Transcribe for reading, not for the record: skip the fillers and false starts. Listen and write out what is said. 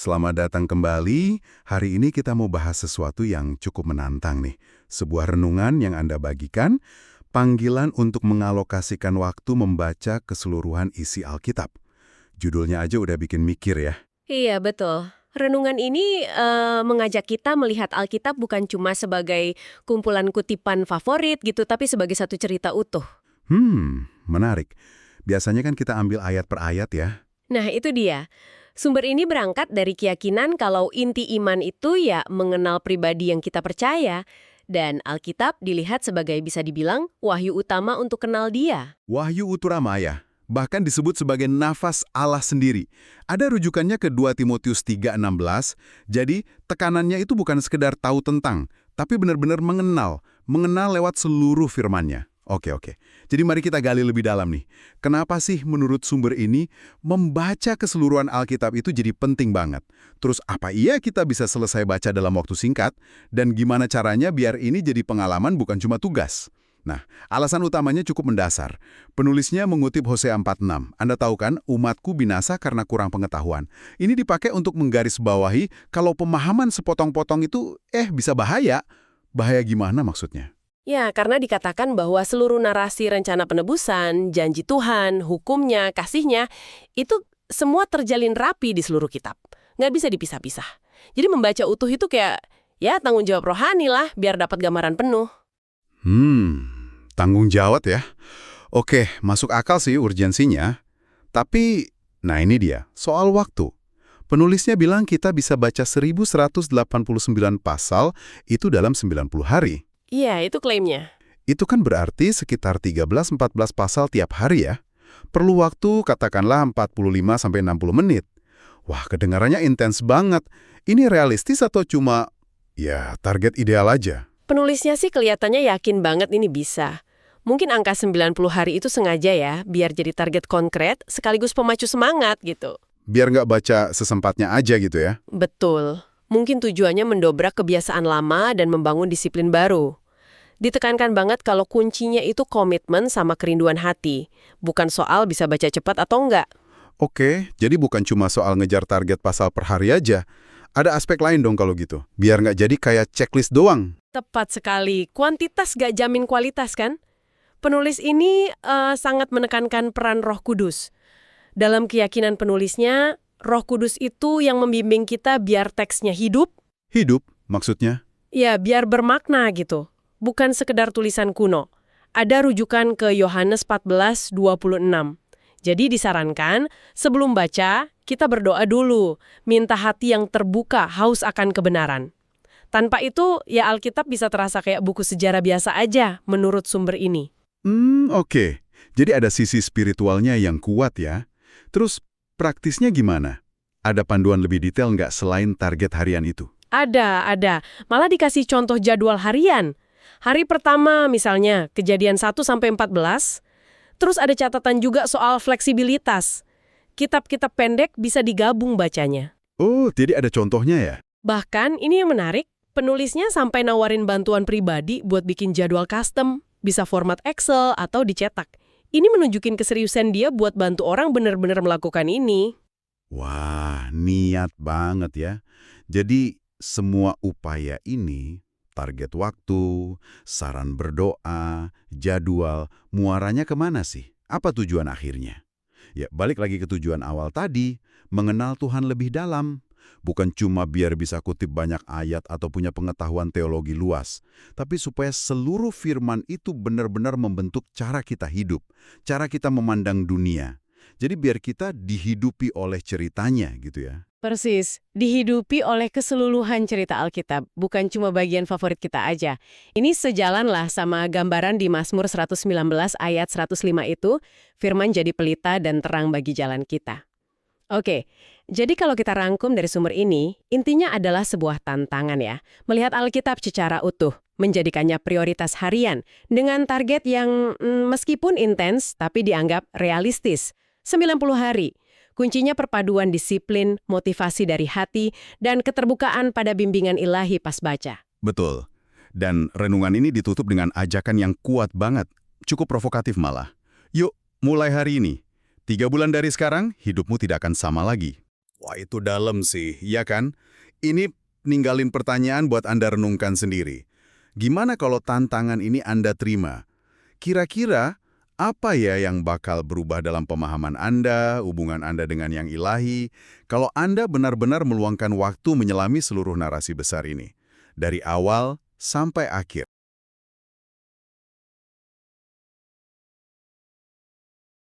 Selamat datang kembali. Hari ini kita mau bahas sesuatu yang cukup menantang nih. Sebuah renungan yang Anda bagikan, panggilan untuk mengalokasikan waktu membaca keseluruhan isi Alkitab. Judulnya aja udah bikin mikir ya. Iya, betul. Renungan ini mengajak kita melihat Alkitab bukan cuma sebagai kumpulan kutipan favorit gitu, tapi sebagai satu cerita utuh. Menarik. Biasanya kan kita ambil ayat per ayat ya. Nah, itu dia. Sumber ini berangkat dari keyakinan kalau inti iman itu ya mengenal pribadi yang kita percaya, dan Alkitab dilihat sebagai bisa dibilang wahyu utama untuk kenal Dia. Wahyu Uturamaya, bahkan disebut sebagai nafas Allah sendiri. Ada rujukannya ke 2 Timotius 3:16, jadi tekanannya itu bukan sekedar tahu tentang, tapi benar-benar mengenal lewat seluruh firman-Nya. Oke. Jadi mari kita gali lebih dalam nih. Kenapa sih menurut sumber ini membaca keseluruhan Alkitab itu jadi penting banget? Terus apa iya kita bisa selesai baca dalam waktu singkat? Dan gimana caranya biar ini jadi pengalaman bukan cuma tugas? Nah, alasan utamanya cukup mendasar. Penulisnya mengutip Hosea 4:6. Anda tahu kan, umatku binasa karena kurang pengetahuan. Ini dipakai untuk menggarisbawahi kalau pemahaman sepotong-potong itu bisa bahaya. Bahaya gimana maksudnya? Ya, karena dikatakan bahwa seluruh narasi rencana penebusan, janji Tuhan, hukumnya, kasihnya, itu semua terjalin rapi di seluruh kitab. Nggak bisa dipisah-pisah. Jadi membaca utuh itu kayak, ya tanggung jawab rohani lah, biar dapat gambaran penuh. Tanggung jawab ya. Oke, masuk akal sih urgensinya. Tapi, nah ini dia, soal waktu. Penulisnya bilang kita bisa baca 1189 pasal itu dalam 90 hari. Iya, itu klaimnya. Itu kan berarti sekitar 13-14 pasal tiap hari ya. Perlu waktu katakanlah 45-60 menit. Wah, kedengarannya intens banget. Ini realistis atau cuma, ya target ideal aja? Penulisnya sih kelihatannya yakin banget ini bisa. Mungkin angka 90 hari itu sengaja ya, biar jadi target konkret sekaligus pemacu semangat gitu. Biar nggak baca sesempatnya aja gitu ya? Betul. Mungkin tujuannya mendobrak kebiasaan lama dan membangun disiplin baru. Ditekankan banget kalau kuncinya itu komitmen sama kerinduan hati, bukan soal bisa baca cepat atau enggak. Oke, jadi bukan cuma soal ngejar target pasal per hari aja. Ada aspek lain dong kalau gitu, biar nggak jadi kayak checklist doang. Tepat sekali, kuantitas gak jamin kualitas kan? Penulis ini sangat menekankan peran Roh Kudus. Dalam keyakinan penulisnya, Roh Kudus itu yang membimbing kita biar teksnya hidup. Hidup, maksudnya? Ya, biar bermakna gitu. Bukan sekedar tulisan kuno. Ada rujukan ke Yohanes 14:26. Jadi disarankan, sebelum baca, kita berdoa dulu. Minta hati yang terbuka, haus akan kebenaran. Tanpa itu, ya Alkitab bisa terasa kayak buku sejarah biasa aja menurut sumber ini. Oke. Jadi ada sisi spiritualnya yang kuat ya. Terus praktisnya gimana? Ada panduan lebih detail nggak selain target harian itu? Ada. Malah dikasih contoh jadwal harian. Hari pertama misalnya, Kejadian 1-14. Terus ada catatan juga soal fleksibilitas. Kitab-kitab pendek bisa digabung bacanya. Oh, jadi ada contohnya ya? Bahkan, ini yang menarik, penulisnya sampai nawarin bantuan pribadi buat bikin jadwal custom, bisa format Excel atau dicetak. Ini menunjukin keseriusan dia buat bantu orang benar-benar melakukan ini. Wah, niat banget ya. Jadi, semua upaya ini, target waktu, saran berdoa, jadwal, muaranya kemana sih? Apa tujuan akhirnya? Ya, balik lagi ke tujuan awal tadi, mengenal Tuhan lebih dalam. Bukan cuma biar bisa kutip banyak ayat atau punya pengetahuan teologi luas, tapi supaya seluruh firman itu benar-benar membentuk cara kita hidup, cara kita memandang dunia. Jadi biar kita dihidupi oleh ceritanya gitu ya. Persis, dihidupi oleh keseluruhan cerita Alkitab, bukan cuma bagian favorit kita aja. Ini sejalan lah sama gambaran di Mazmur 119 ayat 105 itu, firman jadi pelita dan terang bagi jalan kita. Oke, jadi kalau kita rangkum dari sumber ini, intinya adalah sebuah tantangan ya. Melihat Alkitab secara utuh, menjadikannya prioritas harian, dengan target yang meskipun intens, tapi dianggap realistis. 90 hari. Kuncinya perpaduan disiplin, motivasi dari hati, dan keterbukaan pada bimbingan ilahi pas baca. Betul. Dan renungan ini ditutup dengan ajakan yang kuat banget. Cukup provokatif malah. Yuk, mulai hari ini. 3 bulan dari sekarang, hidupmu tidak akan sama lagi. Wah, itu dalam sih, ya kan? Ini ninggalin pertanyaan buat Anda renungkan sendiri. Gimana kalau tantangan ini Anda terima? Kira-kira apa ya yang bakal berubah dalam pemahaman Anda, hubungan Anda dengan yang ilahi, kalau Anda benar-benar meluangkan waktu menyelami seluruh narasi besar ini? Dari awal sampai akhir.